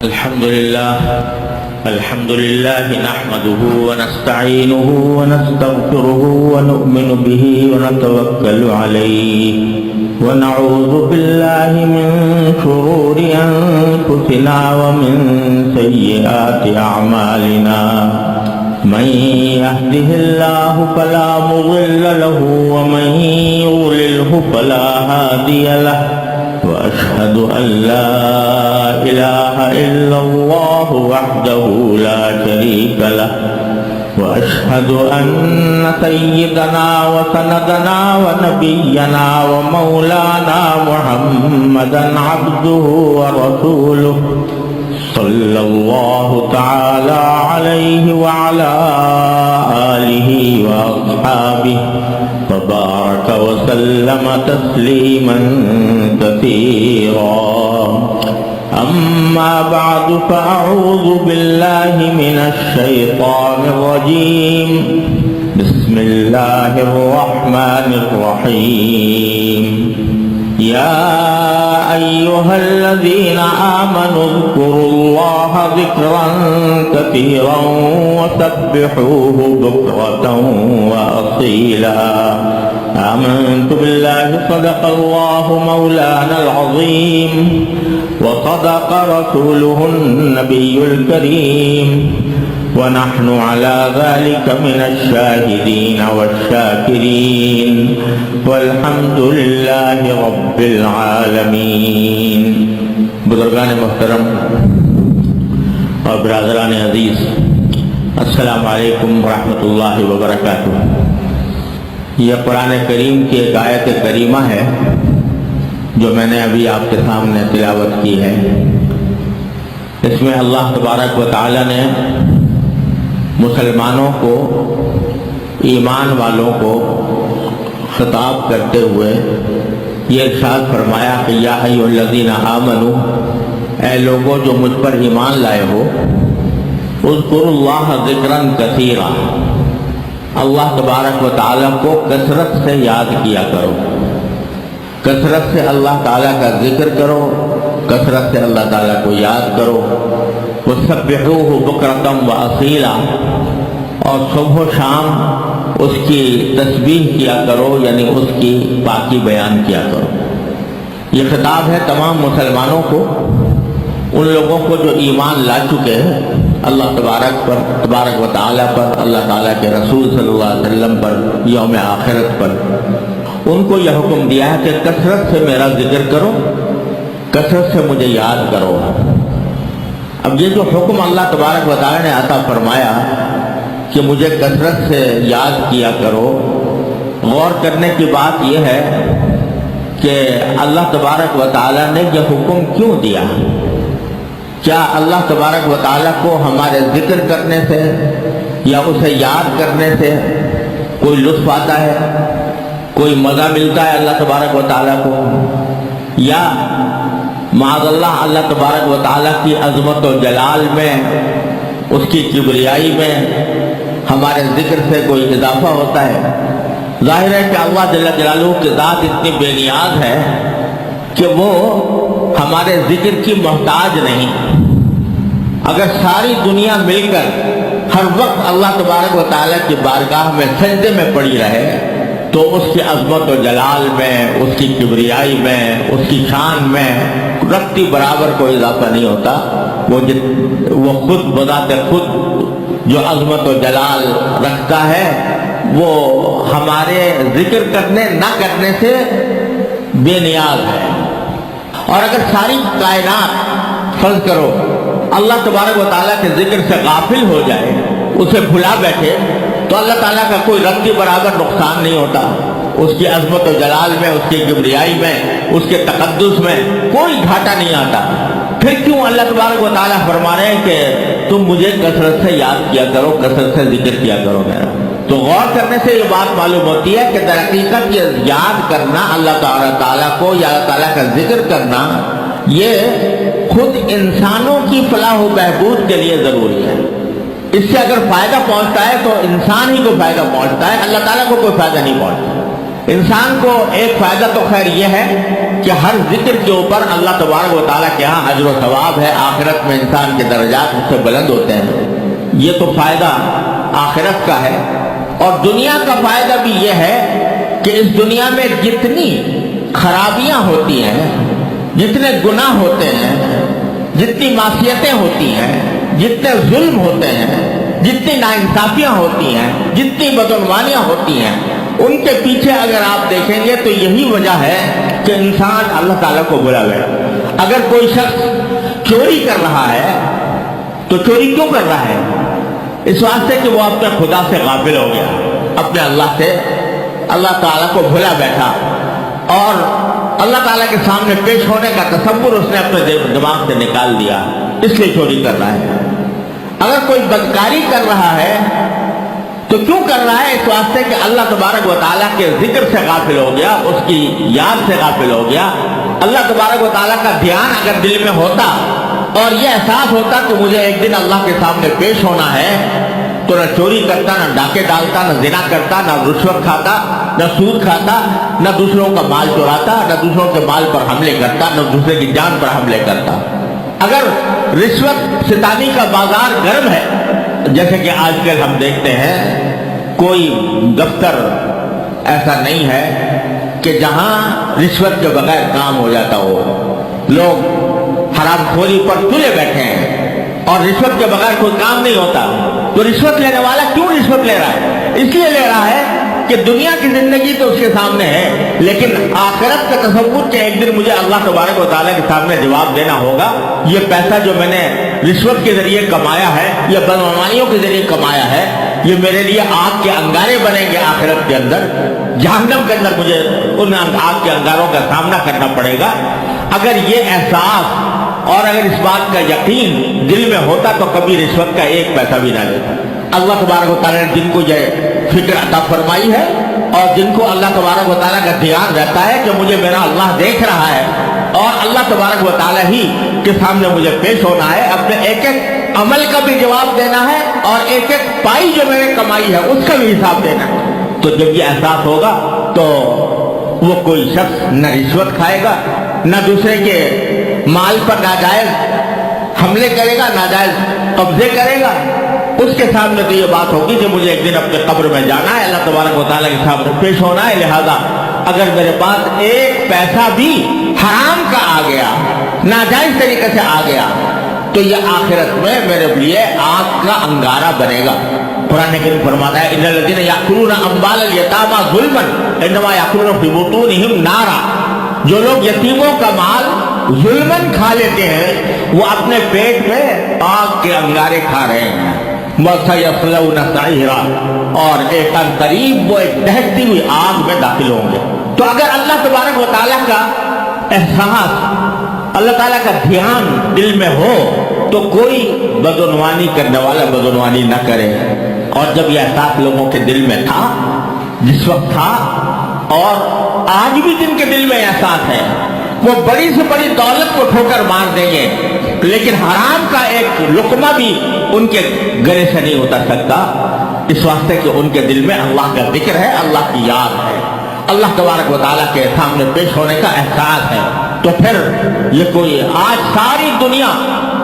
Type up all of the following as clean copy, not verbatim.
الحمد لله نحمده ونستعينه ونستغفره ونؤمن به ونتوكل عليه ونعوذ بالله من شرور أنفسنا ومن سيئات أعمالنا من يهده الله فلا مضل له ومن يضلله فلا هادي له وأشهد أن لا إله إلا الله وحده لا شريك له وأشهد أن سيدنا وسندنا ونبينا ومولانا محمدا عبده ورسوله صلى الله تعالى عليه وعلى آله وأصحابه وبارك وسلم تسليما كثيرا أما بعد فأعوذ بالله من الشيطان الرجيم بسم الله الرحمن الرحيم يا أيها الذين آمنوا اذكروا الله ذكرا كثيرا وسبحوه بكرة وأصيلا آمنت بالله صدق الله مولانا العظيم وصدق رسوله النبي الكريم ونحن على ذلك من الشاهدين والشاكرين والحمد لله رب العالمین۔ بزرگان محترم اور برادران عزیز، السلام علیکم ورحمۃ اللہ وبرکاتہ۔ یہ قرآن کریم کی ایک آیت کریمہ ہے جو میں نے ابھی آپ کے سامنے تلاوت کی ہے۔ اس میں اللہ تبارک و تعالی نے مسلمانوں کو، ایمان والوں کو خطاب کرتے ہوئے یہ ارشاد فرمایا کہ یا ایھا الذین آمنو، اے لوگوں جو مجھ پر ایمان لائے ہو، اذکروا اللہ ذکرا کثیرا، اللہ تبارک و تعالیٰ کو کثرت سے یاد کیا کرو، کثرت سے اللہ تعالیٰ کا ذکر کرو، کثرت سے اللہ تعالیٰ کو یاد کرو۔ وَسَبِّحُوهُ بُكْرَةً وَأَصِيلًا، اور صبح و شام اس کی تسبیح کیا کرو، یعنی اس کی پاکی بیان کیا کرو۔ یہ خطاب ہے تمام مسلمانوں کو، ان لوگوں کو جو ایمان لا چکے ہیں اللہ تبارک و تعالیٰ پر، اللہ تعالیٰ کے رسول صلی اللہ علیہ وسلم پر، یوم آخرت پر۔ ان کو یہ حکم دیا ہے کہ کثرت سے میرا ذکر کرو، کثرت سے مجھے یاد کرو۔ اب یہ جو حکم اللہ تبارک و تعالیٰ نے عطا فرمایا کہ مجھے کثرت سے یاد کیا کرو، غور کرنے کی بات یہ ہے کہ اللہ تبارک و تعالیٰ نے یہ حکم کیوں دیا؟ کیا اللہ تبارک و تعالیٰ کو ہمارے ذکر کرنے سے یا اسے یاد کرنے سے کوئی لطف آتا ہے، کوئی مزہ ملتا ہے اللہ تبارک و تعالیٰ کو؟ یا معاذ اللہ اللہ تبارک و تعالیٰ کی عظمت و جلال میں، اس کی کبریائی میں ہمارے ذکر سے کوئی اضافہ ہوتا ہے؟ ظاہر ہے کہ اللہ جل جلالہ کی ذات اتنی بے نیاز ہے کہ وہ ہمارے ذکر کی محتاج نہیں۔ اگر ساری دنیا مل کر ہر وقت اللہ تبارک و تعالیٰ کی بارگاہ میں سجدے میں پڑی رہے تو اس کی عظمت و جلال میں، اس کی کبریائی میں، اس کی شان میں رتی برابر کوئی اضافہ نہیں ہوتا۔ وہ خود بذات خود جو عظمت و جلال رکھتا ہے وہ ہمارے ذکر کرنے نہ کرنے سے بے نیاز ہے۔ اور اگر ساری کائنات فرض کرو اللہ تبارک و تعالیٰ کے ذکر سے غافل ہو جائے، اسے بھلا بیٹھے، تو اللہ تعالیٰ کا کوئی رتی برابر نقصان نہیں ہوتا۔ اس کی عظمت و جلال میں، اس کی کبریائی میں، اس کے تقدس میں کوئی گھاٹا نہیں آتا۔ پھر کیوں اللہ تبارک و تعالیٰ فرما رہے ہیں کہ تم مجھے کثرت سے یاد کیا کرو، کثرت سے ذکر کیا کرو میرا؟ تو غور کرنے سے یہ بات معلوم ہوتی ہے کہ در حقیقت یہ یاد کرنا اللہ تعالیٰ کو یا اللہ تعالیٰ کا ذکر کرنا، یہ خود انسانوں کی فلاح و بہبود کے لیے ضروری ہے۔ اس سے اگر فائدہ پہنچتا ہے تو انسان ہی کو فائدہ پہنچتا ہے، اللہ تعالیٰ کو کوئی فائدہ نہیں پہنچتا۔ انسان کو ایک فائدہ تو خیر یہ ہے کہ ہر ذکر کے اوپر اللہ تبارک و تعالیٰ کے ہاں اجر و ثواب ہے، آخرت میں انسان کے درجات اس سے بلند ہوتے ہیں، یہ تو فائدہ آخرت کا ہے۔ اور دنیا کا فائدہ بھی یہ ہے کہ اس دنیا میں جتنی خرابیاں ہوتی ہیں، جتنے گناہ ہوتے ہیں، جتنی معصیتیں ہوتی ہیں، جتنے ظلم ہوتے ہیں، جتنی ناانصافیاں ہوتی ہیں، جتنی بدعنوانیاں ہوتی ہیں، ان کے پیچھے اگر آپ دیکھیں گے تو یہی وجہ ہے کہ انسان اللہ تعالیٰ کو بھلا گیا۔ اگر کوئی شخص چوری کر رہا ہے تو چوری کیوں کر رہا ہے؟ اس واسطے کہ وہ اپنے خدا سے غافل ہو گیا، اپنے اللہ سے، اللہ تعالیٰ کو بھلا بیٹھا، اور اللہ تعالیٰ کے سامنے پیش ہونے کا تصور اس نے اپنے دماغ سے نکال دیا، اس لیے چوری کر رہا ہے۔ اگر کوئی بدکاری کر رہا ہے تو کیوں کر رہا ہے؟ اس واسطے کہ اللہ تبارک و تعالیٰ کے ذکر سے غافل ہو گیا، اس کی یاد سے غافل ہو گیا۔ اللہ تبارک و تعالیٰ کا دھیان اگر دل میں ہوتا اور یہ احساس ہوتا کہ مجھے ایک دن اللہ کے سامنے پیش ہونا ہے، تو نہ چوری کرتا، نہ ڈاکے ڈالتا، نہ زنا کرتا، نہ رشوت کھاتا، نہ سود کھاتا، نہ دوسروں کا مال چوراتا، نہ دوسروں کے مال پر حملے کرتا، نہ دوسرے کی جان پر حملے کرتا۔ اگر رشوت ستانی کا بازار گرم ہے، جیسے کہ آج کل ہم دیکھتے ہیں، کوئی دفتر ایسا نہیں ہے کہ جہاں رشوت کے بغیر کام ہو جاتا ہو، لوگ حرام خوری پر تلے بیٹھے ہیں اور رشوت کے بغیر کوئی کام نہیں ہوتا۔ تو رشوت لینے والا کیوں رشوت لے رہا ہے؟ اس لیے لے رہا ہے کہ دنیا کی زندگی تو اس کے سامنے ہے، لیکن آخرت کا تصور کہ ایک دن مجھے اللہ تبارک و تعالیٰ کے سامنے جواب دینا ہوگا، یہ پیسہ جو میں نے رشوت کے ذریعے کمایا ہے یا بدعنوانیوں کے ذریعے کمایا ہے، یہ میرے لیے آگ کے انگارے بنیں گے آخرت کے اندر، جہنم کے اندر مجھے ان آگ کے انگاروں کا سامنا کرنا پڑے گا۔ اگر یہ احساس اور اگر اس بات کا یقین دل میں ہوتا تو کبھی رشوت کا ایک پیسہ بھی نہ لیتا۔ اللہ تبارک و تعالیٰ نے جن کو یہ فکر عطا فرمائی ہے اور جن کو اللہ تبارک و تعالیٰ کا دھیان رہتا ہے کہ مجھے میرا اللہ دیکھ رہا ہے اور اللہ تبارک و تعالیٰ ہی کے سامنے مجھے پیش ہونا ہے، اپنے ایک ایک عمل کا بھی جواب دینا ہے اور ایک ایک پائی جو میں نے کمائی ہے اس کا بھی حساب دینا ہے، تو جب یہ احساس ہوگا تو وہ کوئی شخص نہ رشوت کھائے گا، نہ دوسرے کے مال پر ناجائز حملے کرے گا، ناجائز قبضے کرے گا۔ اس کے سامنے تو یہ بات ہوگی کہ مجھے ایک دن اپنے قبر میں جانا ہے، اللہ تبارک و تعالیٰ کے سامنے پیش ہونا ہے، لہذا اگر میرے پاس ایک پیسہ بھی حرام کا آ گیا، ناجائز طریقے سے آ گیا، تو یہ آخرت میں میرے لیے آگ کا انگارہ بنے گا۔ قرآن کریم فرماتا ہے ان الذین یاکلون اموال الیتامی ظلما انما یاکلون فی بطونہم نارا، جو لوگ یتیموں کا مال ظلمن کھا لیتے ہیں وہ اپنے پیٹ میں آگ کے انگارے کھا رہے ہیں۔ وَسَيَصْلَوْنَ سَعِيرًا، اور ایک ان قریب وہ ایک دہکتی ہوئی آگ میں داخل ہوں گے۔ تو اگر اللہ تبارک و تعالیٰ کا احساس، اللہ تعالیٰ کا دھیان دل میں ہو تو کوئی بدعنوانی کرنے والا بدعنوانی نہ کرے۔ اور جب یہ احساس لوگوں کے دل میں تھا، جس وقت تھا، اور آج بھی جن کے دل میں احساس ہے، وہ بڑی سے بڑی دولت کو ٹھوکر مار دیں گے، لیکن حرام کا ایک لقمہ بھی ان کے گلے سے نہیں اتر سکتا، اس واسطے کہ ان کے دل میں اللہ کا ذکر ہے، اللہ کی یاد ہے، اللہ تبارک و تعالیٰ کے سامنے پیش ہونے کا احساس ہے۔ تو پھر یہ کوئی آج ساری دنیا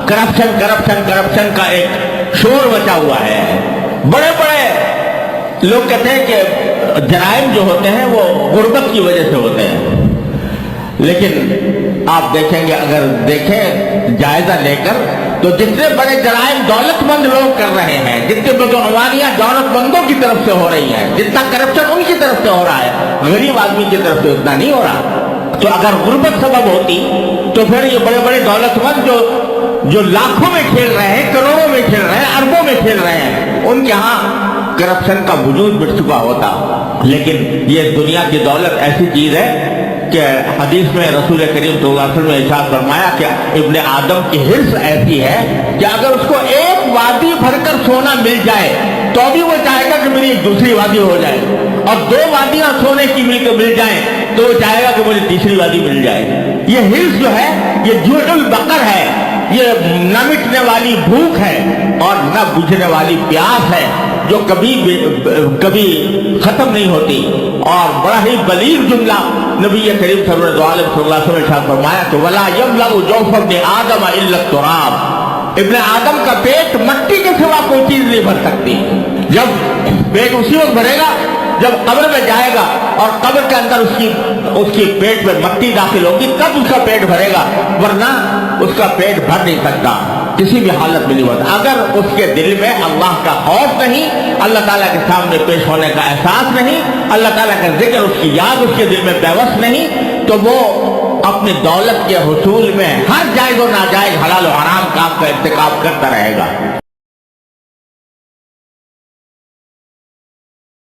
کرپشن کا ایک شور مچا ہوا ہے۔ بڑے بڑے لوگ کہتے ہیں کہ جرائم جو ہوتے ہیں وہ غربت کی وجہ سے ہوتے ہیں، لیکن آپ دیکھیں گے، اگر دیکھیں جائزہ لے کر، تو جتنے بڑے جرائم دولت مند لوگ کر رہے ہیں، جتنے بدعنوانیاں دولت مندوں کی طرف سے ہو رہی ہیں، جتنا کرپشن ان کی طرف سے ہو رہا ہے، غریب آدمی کی طرف سے اتنا نہیں ہو رہا۔ تو اگر غربت سبب ہوتی تو پھر یہ بڑے بڑے دولت مند جو لاکھوں میں کھیل رہے ہیں، کروڑوں میں کھیل رہے ہیں، اربوں میں کھیل رہے ہیں، ان کے ہاں کرپشن کا وجود مٹ چکا ہوتا۔ لیکن یہ دنیا کی دولت ایسی چیز ہے کہ حدیث میں رسول کریم صلی اللہ علیہ وسلم نے ارشاد فرمایا کہ ابن آدم کی حرص ایسی ہے کہ اگر اس کو ایک وادی بھر کر سونا مل جائے تو بھی وہ چاہے گا کہ میری ایک دوسری وادی ہو جائے، اور دو وادیاں سونے کی مل جائیں تو وہ چاہے گا کہ مجھے تیسری وادی مل جائے۔ یہ حرص جو ہے یہ جوع البقر ہے، یہ نہ مٹنے والی بھوک ہے اور نہ بجھنے والی پیاس ہے۔ جو کبھی ختم نہیں ہوتی. اور بڑا ہی بلیغ جملہ نبی کریم صلی اللہ علیہ وسلم نے ارشاد فرمایا کہ وَلَا يَمْلَأُ جَوْفَ ابْنِ آدَمَ إِلَّا التُّرَابُ. ابن آدم کا پیٹ مٹی کے سوا کوئی چیز نہیں بھر سکتی. جب پیٹ اسی وقت بھرے گا جب قبر میں جائے گا اور قبر کے اندر اس کی پیٹ میں مٹی داخل ہوگی تب اس کا پیٹ بھرے گا، ورنہ اس کا پیٹ بھر نہیں سکتا کسی بھی حالت میں نہیں ہوتا. اگر اس کے دل میں اللہ کا خوف نہیں، اللہ تعالیٰ کے سامنے پیش ہونے کا احساس نہیں، اللہ تعالیٰ کا ذکر، اس کی یاد اس کے دل میں پیوست نہیں، تو وہ اپنی دولت کے حصول میں ہر جائز و ناجائز، حلال و حرام کام کا ارتکاب کرتا رہے گا.